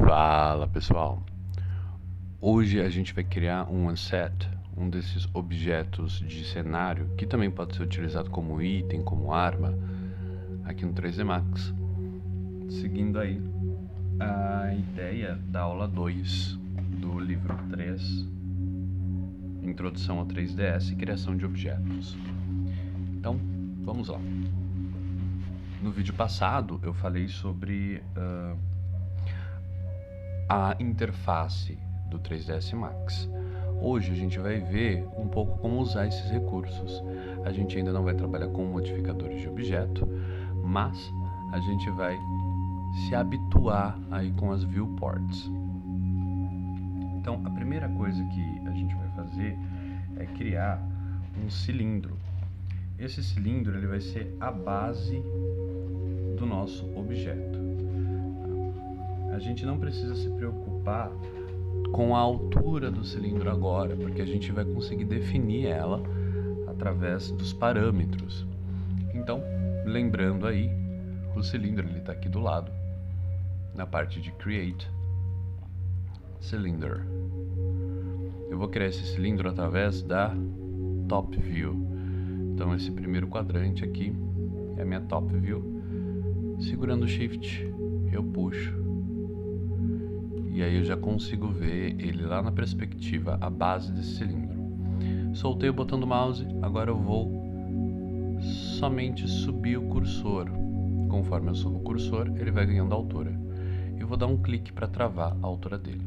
Fala pessoal, hoje a gente vai criar um unset, um desses objetos de cenário que também pode ser utilizado como item, como arma, aqui no 3D Max, seguindo aí a ideia da aula 2 do livro 3, Introdução ao 3DS e Criação de Objetos. Então, vamos lá. No vídeo passado eu falei sobre a interface do 3ds Max. Hoje a gente vai ver um pouco como usar esses recursos. A gente ainda não vai trabalhar com modificadores de objeto, mas a gente vai se habituar aí com as viewports. Então, a primeira coisa que a gente vai fazer é criar um cilindro. Esse cilindro ele vai ser a base do nosso objeto. A gente não precisa se preocupar com a altura do cilindro agora, porque a gente vai conseguir definir ela através dos parâmetros. Então, lembrando aí, o cilindro ele está aqui do lado, na parte de Create, Cylinder. Eu vou criar esse cilindro através da Top View. Então, esse primeiro quadrante aqui é a minha Top View. Segurando o Shift, eu puxo. E aí eu já consigo ver ele lá na perspectiva, a base desse cilindro. Soltei o botão do mouse, agora eu vou somente subir o cursor. Conforme eu subo o cursor, ele vai ganhando altura. Eu vou dar um clique para travar a altura dele.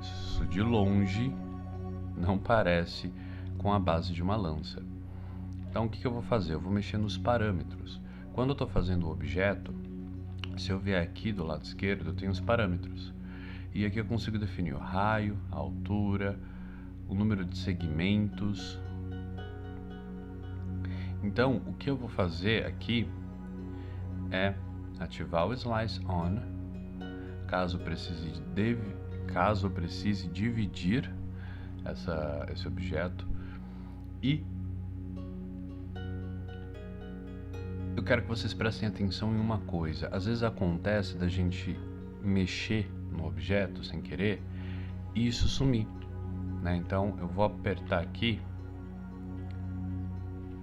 Isso de longe não parece com a base de uma lança. Então o que eu vou fazer? Eu vou mexer nos parâmetros. Quando eu estou fazendo o objeto, se eu vier aqui do lado esquerdo, eu tenho os parâmetros. E aqui eu consigo definir o raio, a altura, o número de segmentos. Então, o que eu vou fazer aqui é ativar o Slice On, caso precise dividir esse objeto. E eu quero que vocês prestem atenção em uma coisa. Às vezes acontece da gente mexer no objeto sem querer e isso sumir, né? Então eu vou apertar aqui,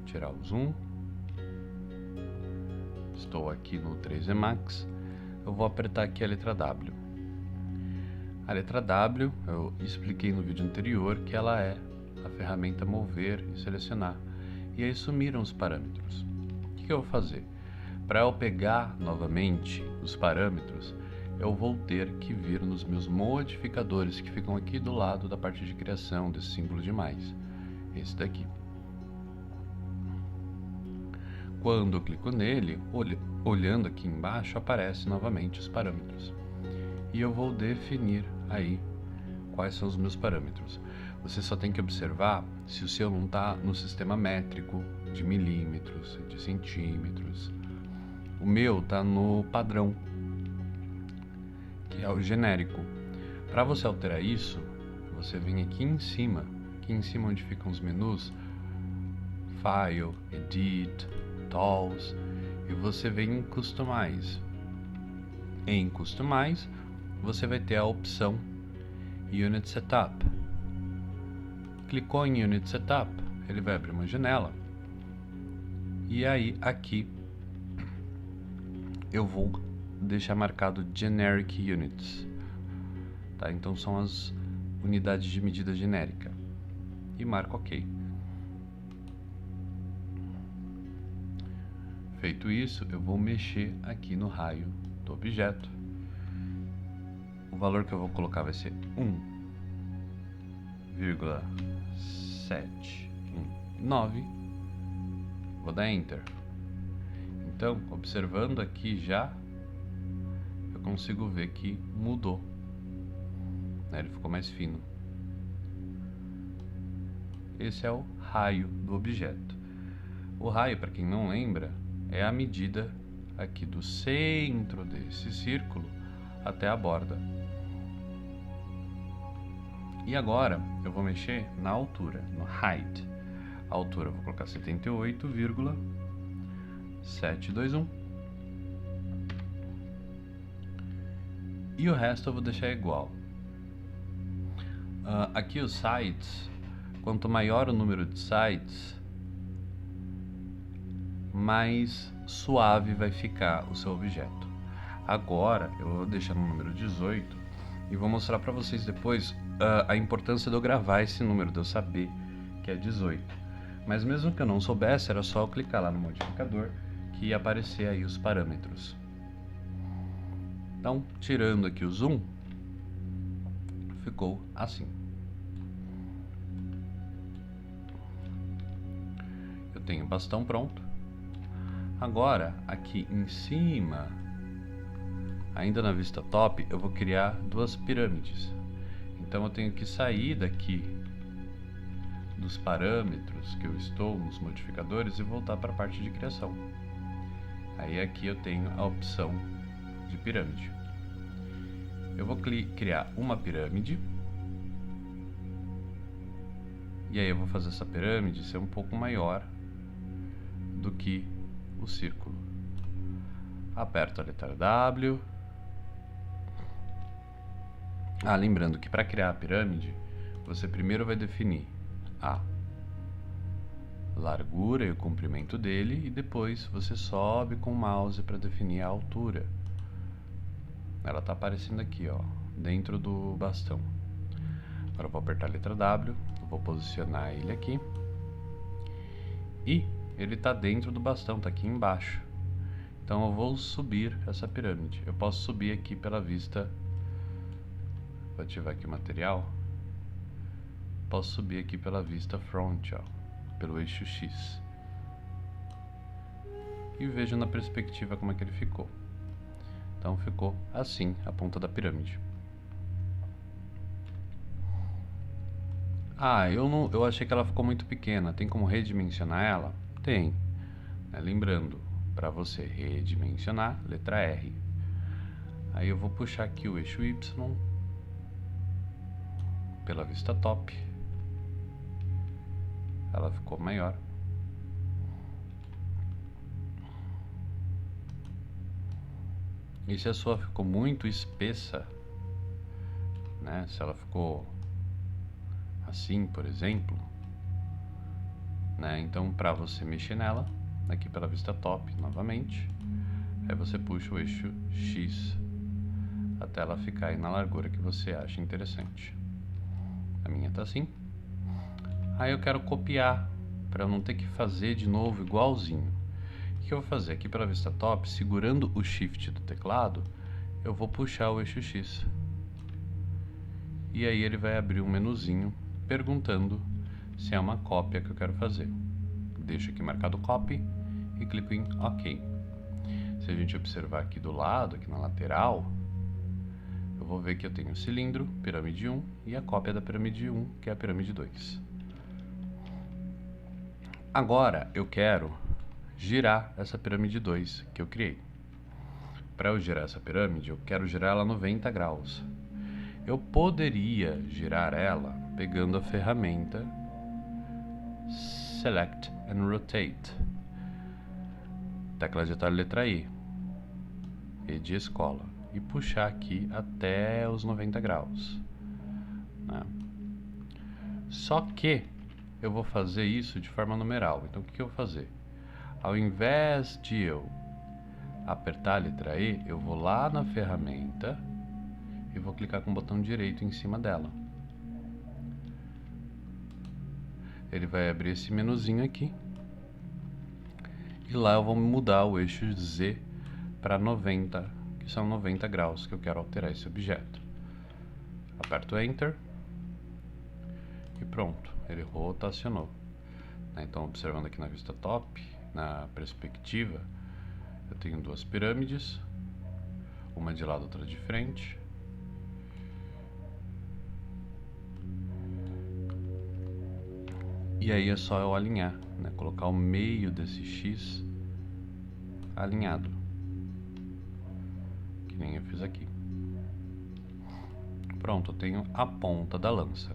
tirar o zoom. Estou aqui no 3D Max. Eu vou apertar aqui a letra W. A letra W, eu expliquei no vídeo anterior que ela é a ferramenta mover e selecionar. E aí sumiram os parâmetros. O que eu vou fazer? Para eu pegar novamente os parâmetros, eu vou ter que vir nos meus modificadores que ficam aqui do lado da parte de criação desse símbolo de mais. Esse daqui. Quando eu clico nele, olhando aqui embaixo, aparecem novamente os parâmetros. E eu vou definir aí quais são os meus parâmetros. Você só tem que observar se o seu não está no sistema métrico de milímetros, de centímetros. O meu está no padrão, que é o genérico. Para você alterar isso, você vem aqui em cima onde ficam os menus, File, Edit, Tools, e você vem em Customize. Em Customize, você vai ter a opção Unit Setup. Clicou em Unit Setup, ele vai abrir uma janela. E aí aqui eu vou deixar marcado Generic Units, tá? Então são as unidades de medida genérica. E marco OK. Feito isso, eu vou mexer aqui no raio do objeto. O valor que eu vou colocar vai ser 1,719. Vou dar Enter. Então, observando aqui já, eu consigo ver que mudou, né? Ele ficou mais fino. Esse é o raio do objeto. O raio, para quem não lembra, é a medida aqui do centro desse círculo até a borda. E agora eu vou mexer na altura, no height. A altura eu vou colocar 78,721. E o resto eu vou deixar igual. Aqui os sites, quanto maior o número de sites, mais suave vai ficar o seu objeto. Agora eu vou deixar no número 18 e vou mostrar para vocês depois a importância de eu gravar esse número, de eu saber que é 18. Mas mesmo que eu não soubesse, era só eu clicar lá no modificador que ia aparecer aí os parâmetros. Então, tirando aqui o zoom, ficou assim. Eu tenho o bastão pronto. Agora, aqui em cima, ainda na vista top, eu vou criar duas pirâmides. Então eu tenho que sair daqui dos parâmetros que eu estou nos modificadores e voltar para a parte de criação. Aí aqui eu tenho a opção de pirâmide. Eu vou criar uma pirâmide. E aí eu vou fazer essa pirâmide ser um pouco maior do que o círculo. Aperto a letra W. Lembrando que para criar a pirâmide, você primeiro vai definir a largura e o comprimento dele e depois você sobe com o mouse para definir a altura. Ela está aparecendo aqui, ó, dentro do bastão. Agora eu vou apertar a letra W, vou posicionar ele aqui e ele está dentro do bastão, está aqui embaixo. Então eu vou subir essa pirâmide. Eu posso subir aqui pela vista. Vou ativar aqui o material. Posso subir aqui pela vista front, ó, pelo eixo X. E veja na perspectiva como é que ele ficou. Então ficou assim a ponta da pirâmide. Eu achei que ela ficou muito pequena. Tem como redimensionar ela? Tem. Lembrando, para você redimensionar, letra R. Aí eu vou puxar aqui o eixo Y pela vista top. Ela ficou maior. E se a sua ficou muito espessa, né? Se ela ficou assim, por exemplo, né? Então, para você mexer nela, aqui pela vista top, novamente, aí você puxa o eixo X até ela ficar aí na largura que você acha interessante. A minha tá assim. Aí eu quero copiar, para eu não ter que fazer de novo igualzinho. O que eu vou fazer? Aqui pela vista top, segurando o Shift do teclado, eu vou puxar o eixo X. E aí ele vai abrir um menuzinho perguntando se é uma cópia que eu quero fazer. Deixo aqui marcado Copy e clico em OK. Se a gente observar aqui do lado, aqui na lateral, eu vou ver que eu tenho o cilindro, pirâmide 1, e a cópia da pirâmide 1, que é a pirâmide 2. Agora eu quero girar essa pirâmide 2 que eu criei. Para eu girar essa pirâmide, eu quero girar ela 90 graus. Eu poderia girar ela pegando a ferramenta Select and Rotate. Tecla de atalho letra E de escola. E puxar aqui até os 90 graus. Né? Só que eu vou fazer isso de forma numeral. Então o que eu vou fazer? Ao invés de eu apertar a letra E, eu vou lá na ferramenta e vou clicar com o botão direito em cima dela. Ele vai abrir esse menuzinho aqui. E lá eu vou mudar o eixo Z para 90, que são 90 graus que eu quero alterar esse objeto. Aperto Enter. E pronto, ele rotacionou. Então, observando aqui na vista top, na perspectiva, eu tenho duas pirâmides, uma de lado, outra de frente. E aí é só eu alinhar, né? Colocar o meio desse X alinhado, que nem eu fiz aqui. Pronto, eu tenho a ponta da lança.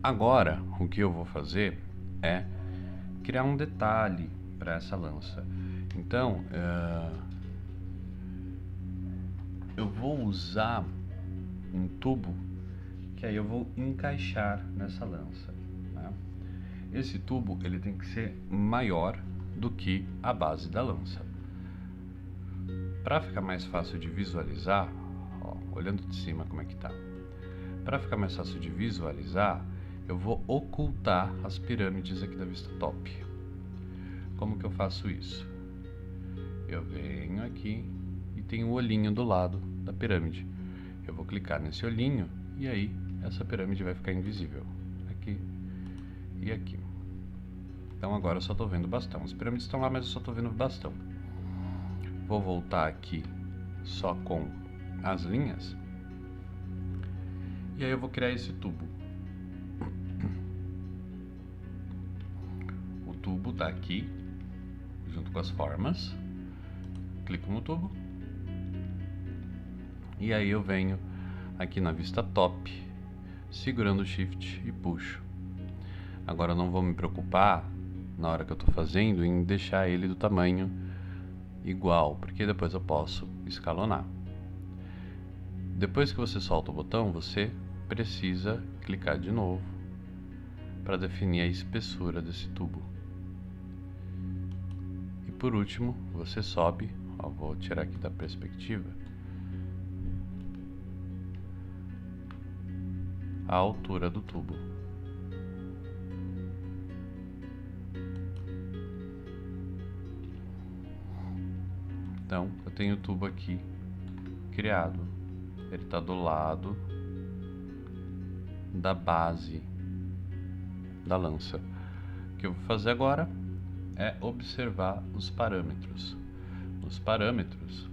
Agora, o que eu vou fazer é criar um detalhe para essa lança. Então, eu vou usar um tubo que aí eu vou encaixar nessa lança, né? Esse tubo ele tem que ser maior do que a base da lança. Para ficar mais fácil de visualizar, ó, olhando de cima como é que tá. Para ficar mais fácil de visualizar, eu vou ocultar as pirâmides aqui da vista top. Como que eu faço isso? Eu venho aqui e tem o olhinho do lado da pirâmide. Eu vou clicar nesse olhinho e aí essa pirâmide vai ficar invisível. Aqui e aqui. Então agora eu só estou vendo o bastão. As pirâmides estão lá, mas eu só estou vendo o bastão. Vou voltar aqui só com as linhas. E aí eu vou criar esse tubo. O tubo está aqui, junto com as formas. Clico no tubo. E aí eu venho aqui na vista top, segurando o Shift e puxo. Agora eu não vou me preocupar, na hora que eu estou fazendo, em deixar ele do tamanho igual, porque depois eu posso escalonar. Depois que você solta o botão, você precisa clicar de novo para definir a espessura desse tubo. E por último, você sobe, ó, vou tirar aqui da perspectiva, a altura do tubo. Então, eu tenho o tubo aqui criado. Ele está do lado da base da lança. O que eu vou fazer agora é observar os parâmetros. Nos parâmetros,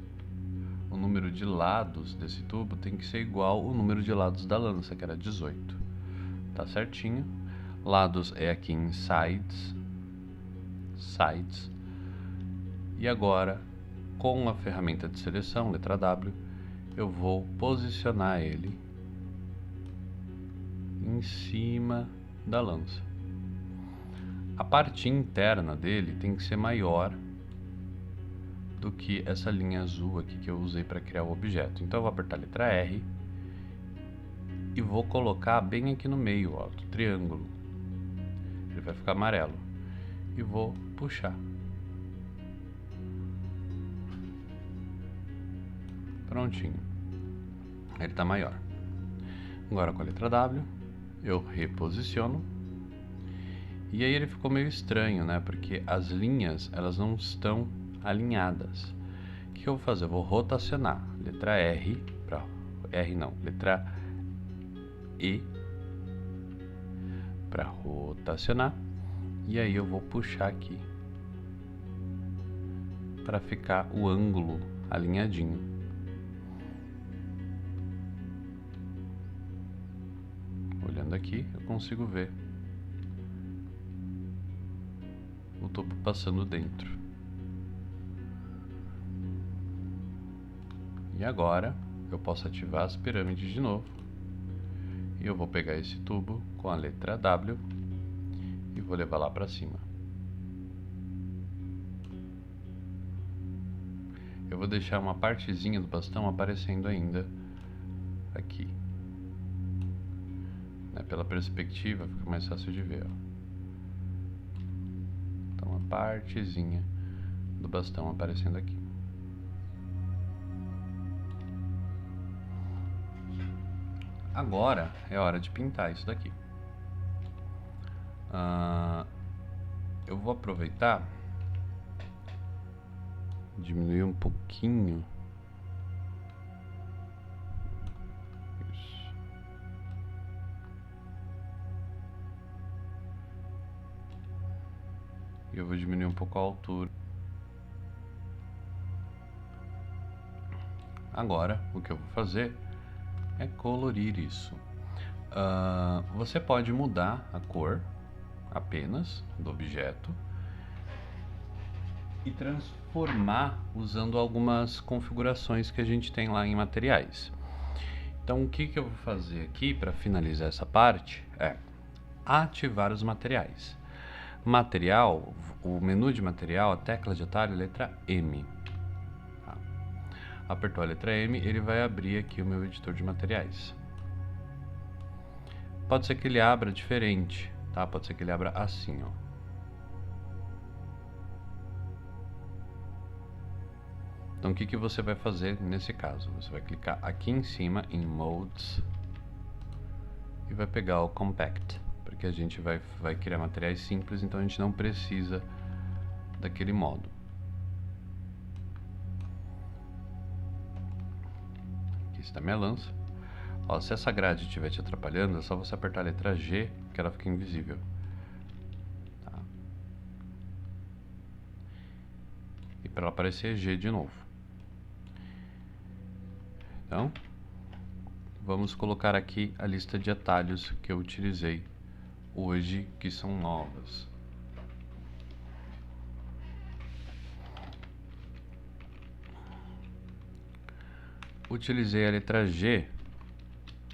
o número de lados desse tubo tem que ser igual ao número de lados da lança, que era 18. Tá certinho. Lados é aqui em sides. E agora, com a ferramenta de seleção, letra W, eu vou posicionar ele em cima da lança. A parte interna dele tem que ser maior do que essa linha azul aqui que eu usei para criar o objeto. Então eu vou apertar a letra R e vou colocar bem aqui no meio, ó, do triângulo. Ele vai ficar amarelo. E vou puxar. Prontinho. Ele está maior. Agora com a letra W, eu reposiciono. E aí ele ficou meio estranho, né? Porque as linhas, elas não estão alinhadas. O que eu vou fazer? Eu vou rotacionar. Letra R, letra E, para rotacionar. E aí eu vou puxar aqui para ficar o ângulo alinhadinho. Olhando aqui, eu consigo ver o tubo passando dentro. E agora eu posso ativar as pirâmides de novo. E eu vou pegar esse tubo com a letra W e vou levar lá para cima. Eu vou deixar uma partezinha do bastão aparecendo ainda aqui. Pela perspectiva fica mais fácil de ver, ó. Então uma partezinha do bastão aparecendo aqui. Agora é hora de pintar isso daqui. Eu vou aproveitar, diminuir um pouquinho. Isso. Eu vou diminuir um pouco a altura. Agora, o que eu vou fazer é colorir isso. Você pode mudar a cor apenas do objeto e transformar usando algumas configurações que a gente tem lá em materiais. Então o que eu vou fazer aqui para finalizar essa parte é ativar os materiais. Material, o menu de material, a tecla de atalho, letra M. apertou a letra M, ele vai abrir aqui o meu editor de materiais. Pode ser que ele abra diferente, tá? Pode ser que ele abra assim, ó. Então o que que você vai fazer nesse caso? Você vai clicar aqui em cima em Modes e vai pegar o Compact, porque a gente vai criar materiais simples, então a gente não precisa daquele modo. Aqui está minha lança. Ó, se essa grade estiver te atrapalhando, é só você apertar a letra G que ela fica invisível. Tá? E para ela aparecer G de novo. Então, vamos colocar aqui a lista de atalhos que eu utilizei hoje, que são novas. Utilizei a letra G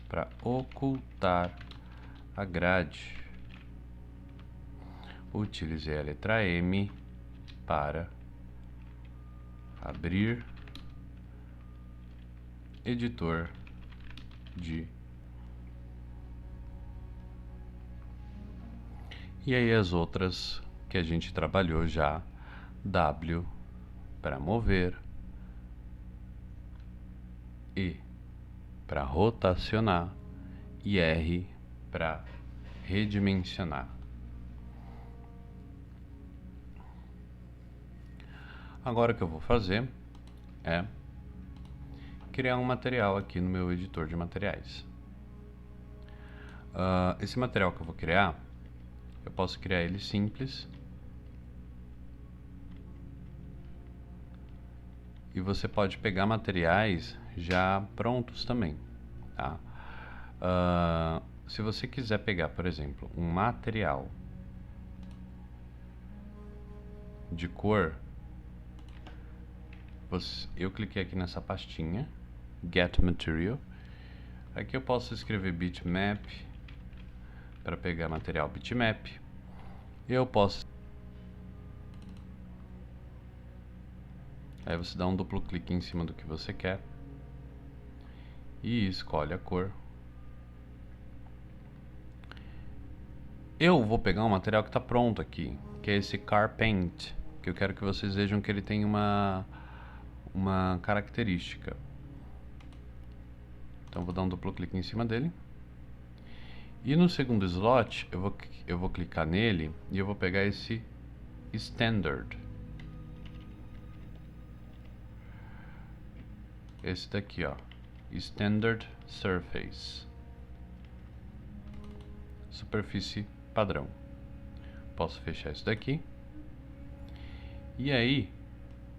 para ocultar a grade. Utilizei a letra M para abrir editor de. E aí as outras que a gente trabalhou já, W para mover, E para rotacionar e R para redimensionar. Agora o que eu vou fazer é criar um material aqui no meu editor de materiais. Esse material que eu vou criar, eu posso criar ele simples. E você pode pegar materiais já prontos também, tá? Se você quiser pegar, por exemplo, um material de cor, eu cliquei aqui nessa pastinha, Get Material. Aqui eu posso escrever bitmap para pegar material bitmap. Eu posso. Aí você dá um duplo clique em cima do que você quer e escolhe a cor. Eu vou pegar um material que está pronto aqui, que é esse Car Paint, que eu quero que vocês vejam que ele tem uma característica. Então vou dar um duplo clique em cima dele. E no segundo slot eu vou clicar nele e eu vou pegar esse Standard. Esse daqui, ó, Standard Surface, superfície padrão. Posso fechar isso daqui. E aí,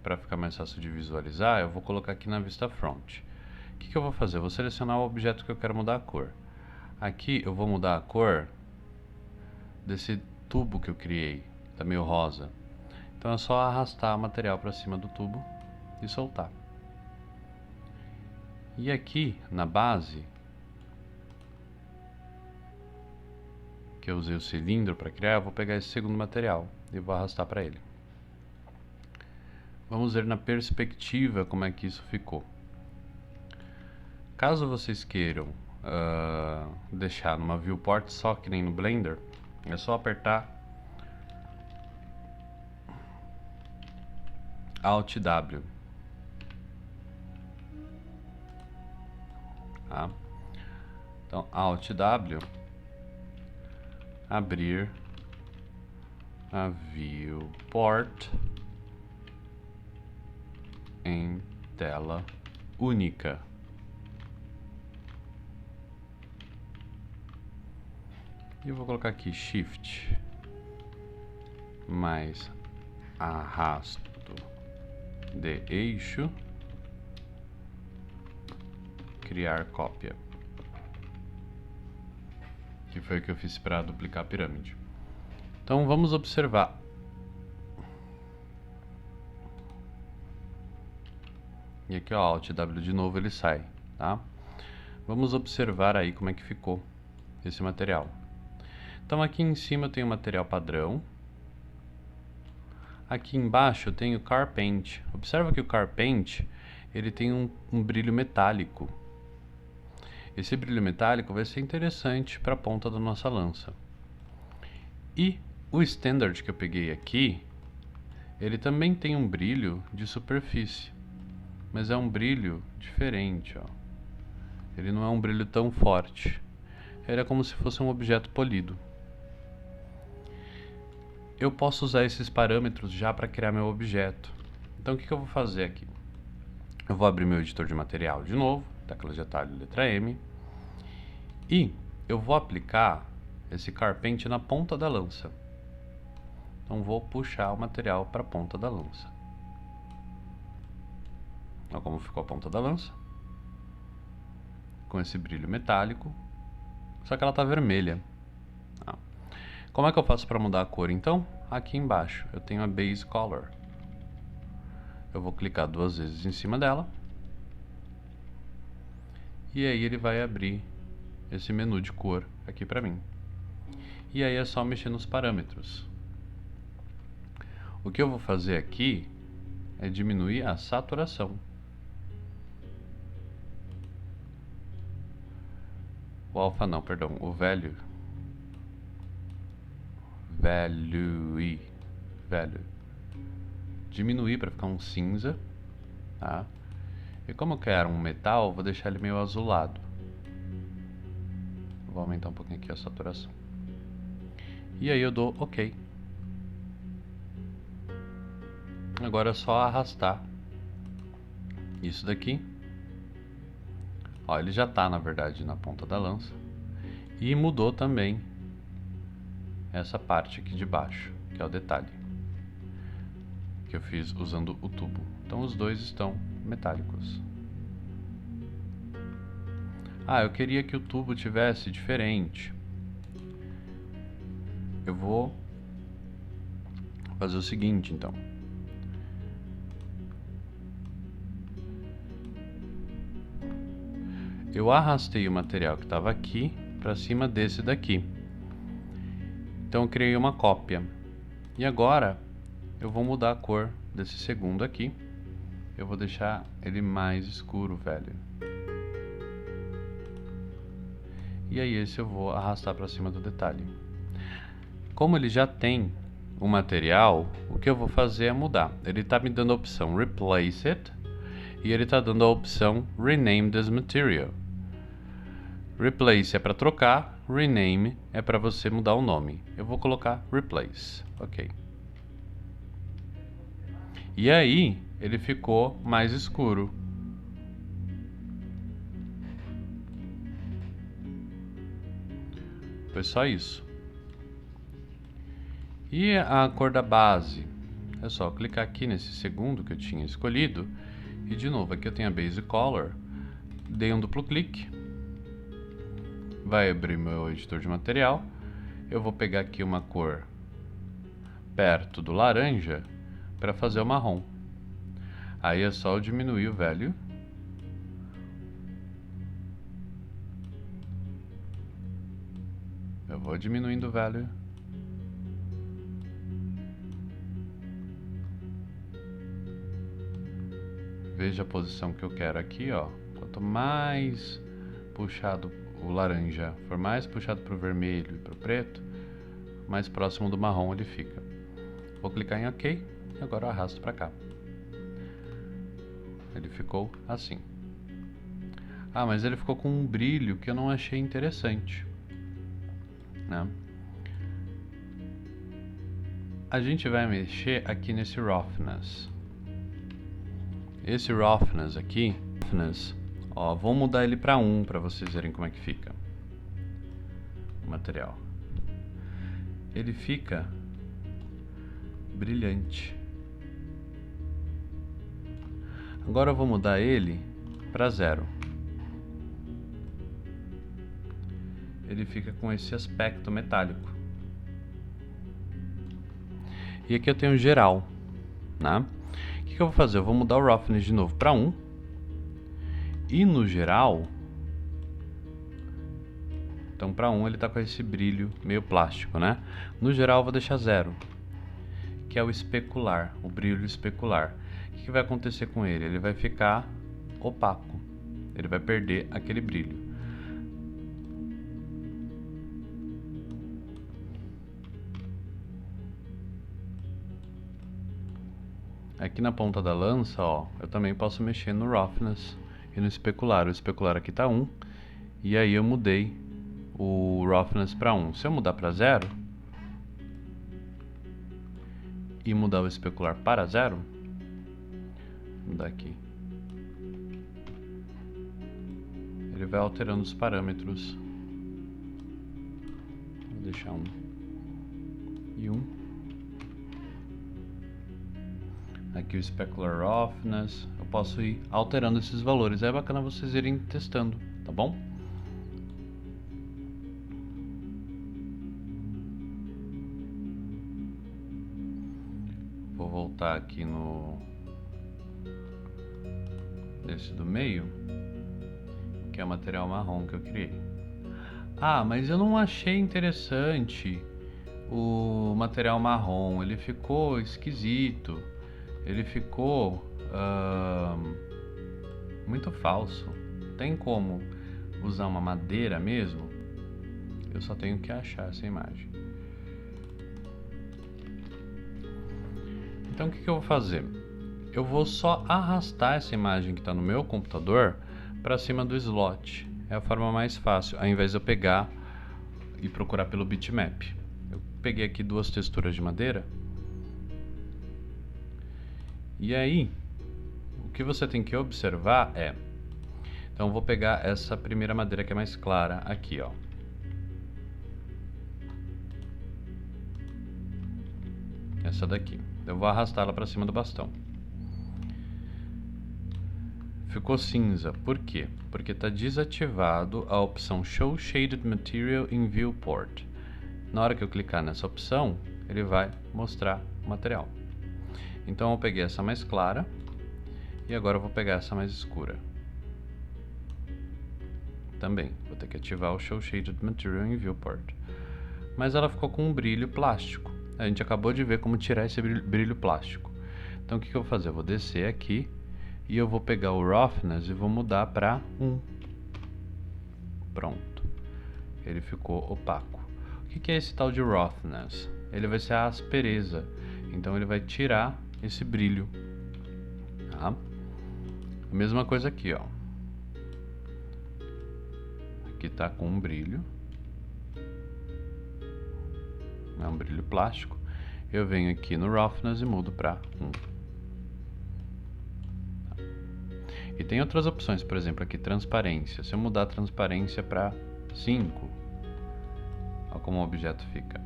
para ficar mais fácil de visualizar, eu vou colocar aqui na vista front. O que eu vou fazer? Eu vou selecionar o objeto que eu quero mudar a cor. Aqui eu vou mudar a cor desse tubo que eu criei, tá meio rosa. Então é só arrastar o material para cima do tubo e soltar. E aqui na base, que eu usei o cilindro para criar, eu vou pegar esse segundo material e vou arrastar para ele. Vamos ver na perspectiva como é que isso ficou. Caso vocês queiram deixar numa viewport só que nem no Blender, é só apertar Alt W. Tá? Então Alt W, abrir a viewport em tela única. E eu vou colocar aqui Shift mais arrasto de eixo, criar cópia, que foi o que eu fiz para duplicar a pirâmide. Então vamos observar. E aqui, ó, Alt W de novo, ele sai, tá? Vamos observar aí como é que ficou esse material. Então aqui em cima eu tenho o material padrão. Aqui embaixo eu tenho o Car Paint. Observa que o Car Paint, ele tem um brilho metálico. Esse brilho metálico vai ser interessante para a ponta da nossa lança. E o standard que eu peguei aqui, ele também tem um brilho de superfície, mas é um brilho diferente, ó. Ele não é um brilho tão forte. Ele é como se fosse um objeto polido. Eu posso usar esses parâmetros já para criar meu objeto. Então o que eu vou fazer aqui? Eu vou abrir meu editor de material de novo, tecla de atalho, letra M, e eu vou aplicar esse carpente na ponta da lança. Então vou puxar o material para a ponta da lança. Olha como ficou a ponta da lança, com esse brilho metálico, só que ela está vermelha. Como é que eu faço para mudar a cor então? Aqui embaixo eu tenho a Base Color. Eu vou clicar 2 vezes em cima dela. E aí ele vai abrir esse menu de cor aqui para mim. E aí é só mexer nos parâmetros. O que eu vou fazer aqui é diminuir a saturação. O alfa não, perdão, o value. Value. Diminuir para ficar um cinza, tá? E como eu quero um metal, vou deixar ele meio azulado. Vou aumentar um pouquinho aqui a saturação. E aí eu dou OK. Agora é só arrastar isso daqui. Ó, ele já está, na verdade, na ponta da lança. E mudou também essa parte aqui de baixo, que é o detalhe que eu fiz usando o tubo. Então os dois estão metálicos. Eu queria que o tubo tivesse diferente. Eu vou fazer o seguinte, então. Eu arrastei o material que estava aqui para cima desse daqui. Então eu criei uma cópia. E agora eu vou mudar a cor desse segundo aqui. Eu vou deixar ele mais escuro, velho. E aí esse eu vou arrastar para cima do detalhe. Como ele já tem o material, o que eu vou fazer é mudar. Ele está me dando a opção Replace It e ele está dando a opção Rename this material. Replace é para trocar, Rename é para você mudar o nome. Eu vou colocar Replace, ok. E aí ele ficou mais escuro. Foi só isso. E a cor da base? É só clicar aqui nesse segundo que eu tinha escolhido. E de novo, aqui eu tenho a Base Color. Dei um duplo clique. Vai abrir meu editor de material. Eu vou pegar aqui uma cor perto do laranja para fazer o marrom. Aí é só eu diminuir o value. Eu vou diminuindo o value. Veja a posição que eu quero aqui, ó. Quanto mais puxado o laranja for mais puxado para o vermelho e para o preto, mais próximo do marrom ele fica. Vou clicar em OK e agora eu arrasto para cá. Ele ficou assim. Mas ele ficou com um brilho que eu não achei interessante, né? A gente vai mexer aqui nesse Roughness. Esse Roughness aqui, ó, vou mudar ele para 1 para vocês verem como é que fica o material. Ele fica brilhante. Agora eu vou mudar ele para 0. Ele fica com esse aspecto metálico. E aqui eu tenho geral, né? O que eu vou fazer? Eu vou mudar o Roughness de novo para 1. E no geral, então para 1 ele está com esse brilho meio plástico, né? No geral eu vou deixar 0, que é o especular, o brilho especular. O que vai acontecer com ele? Ele vai ficar opaco. Ele vai perder aquele brilho. Aqui na ponta da lança, ó, eu também posso mexer no Roughness e no especular. O especular aqui tá 1, e aí eu mudei o Roughness para 1. Se eu mudar para 0 e mudar o especular para 0, vou mudar aqui, ele vai alterando os parâmetros. Vou deixar 1 e 1. Aqui o Specular Roughness, eu posso ir alterando esses valores. É bacana vocês irem testando, tá bom? Vou voltar aqui nesse do meio, que é o material marrom que eu criei. Ah, mas eu não achei interessante o material marrom, ele ficou esquisito. Ele ficou muito falso. Tem como usar uma madeira mesmo? Eu só tenho que achar essa imagem. Então o que eu vou fazer? Eu vou só arrastar essa imagem que está no meu computador para cima do slot. É a forma mais fácil, ao invés de eu pegar e procurar pelo bitmap. Eu peguei aqui 2 texturas de madeira. E aí, o que você tem que observar é... Então eu vou pegar essa primeira madeira que é mais clara aqui, ó. Essa daqui. Eu vou arrastá-la para cima do bastão. Ficou cinza. Por quê? Porque está desativado a opção Show Shaded Material in Viewport. Na hora que eu clicar nessa opção, ele vai mostrar o material. Então eu peguei essa mais clara e agora eu vou pegar essa mais escura. Também vou ter que ativar o Show Shaded Material in Viewport. Mas ela ficou com um brilho plástico. A gente acabou de ver como tirar esse brilho plástico. Então o que eu vou fazer? Eu vou descer aqui e eu vou pegar o Roughness e vou mudar para 1. Pronto. Ele ficou opaco. O que é esse tal de Roughness? Ele vai ser a aspereza. Então ele vai tirar esse brilho, tá? A mesma coisa aqui, ó. Aqui tá com um brilho, é um brilho plástico. Eu venho aqui no Roughness e mudo para 1. Tá. E tem outras opções, por exemplo, aqui transparência. Se eu mudar a transparência para 5, olha como o objeto fica.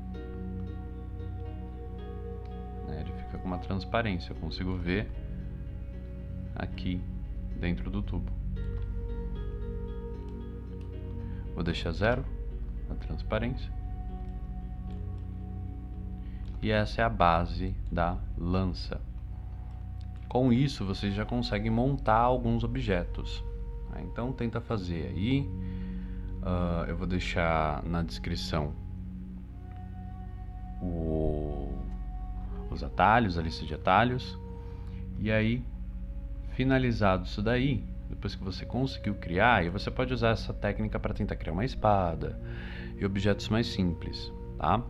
Ele fica com uma transparência, eu consigo ver aqui dentro do tubo. Vou deixar 0 a transparência. E essa é a base da lança. Com isso vocês já conseguem montar alguns objetos. Então tenta fazer aí. Eu vou deixar na descrição os atalhos, a lista de atalhos. E aí, finalizado isso daí, depois que você conseguiu criar, aí você pode usar essa técnica para tentar criar uma espada e objetos mais simples, tá?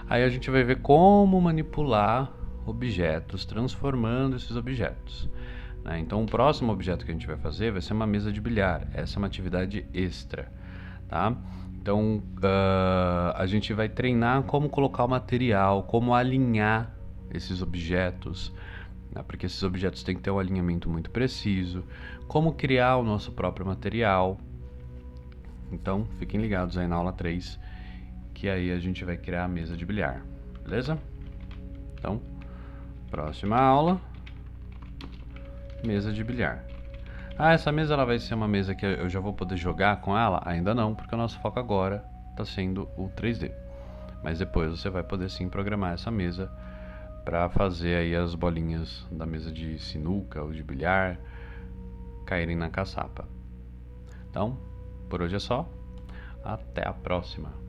Aí a gente vai ver como manipular objetos, transformando esses objetos, né? Então o próximo objeto que a gente vai fazer vai ser uma mesa de bilhar. Essa é uma atividade extra, tá? Então a gente vai treinar como colocar o material, como alinhar esses objetos, né? Porque esses objetos têm que ter um alinhamento muito preciso, como criar o nosso próprio material. Então fiquem ligados aí na aula 3, que aí a gente vai criar a mesa de bilhar, beleza? Então, próxima aula, mesa de bilhar. Essa mesa ela vai ser uma mesa que eu já vou poder jogar com ela? Ainda não, porque o nosso foco agora está sendo o 3D. Mas depois você vai poder sim programar essa mesa para fazer aí as bolinhas da mesa de sinuca ou de bilhar caírem na caçapa. Então, por hoje é só. Até a próxima.